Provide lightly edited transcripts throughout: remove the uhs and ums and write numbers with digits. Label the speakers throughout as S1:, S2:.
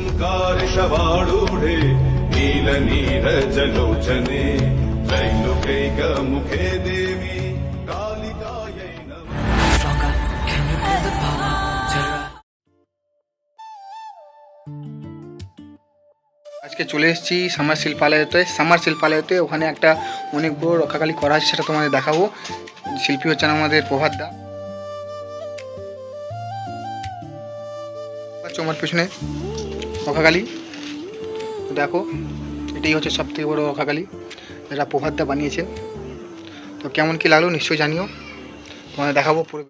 S1: ओंकार शवारूढे नील नीरजलोचने त्रैलोक्यैक मुखे देवी कालिकायै नमः।
S2: Stronger, can you feel the power?
S3: আজকে চলে এসেছি সামার শিল্পালয়তে ওখানে একটা অনেক বড় রক্ষাকালী করা আছে, সেটা তোমাদের দেখাবো। শিল্পী হচ্ছেন আমাদের প্রভাত দা। আমার পেছনে রক্ষাকালী দেখো, এটাই হচ্ছে সব থেকে বড় রক্ষাকালী, যেটা প্রভাত দা বানিয়েছেন। তো কেমন কি লাগলো নিশ্চয়ই জানিও, তোমাদের দেখাবো পুরো।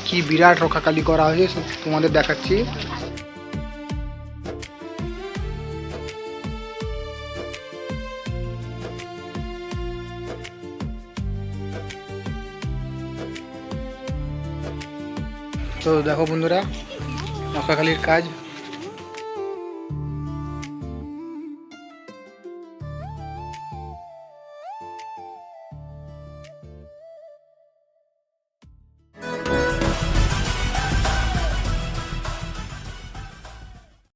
S3: কি বিরাট রক্ষাকালী করা হয়েছে তোমাদের দেখাচ্ছি। তো দেখো বন্ধুরা, রক্ষাকালীর কাজ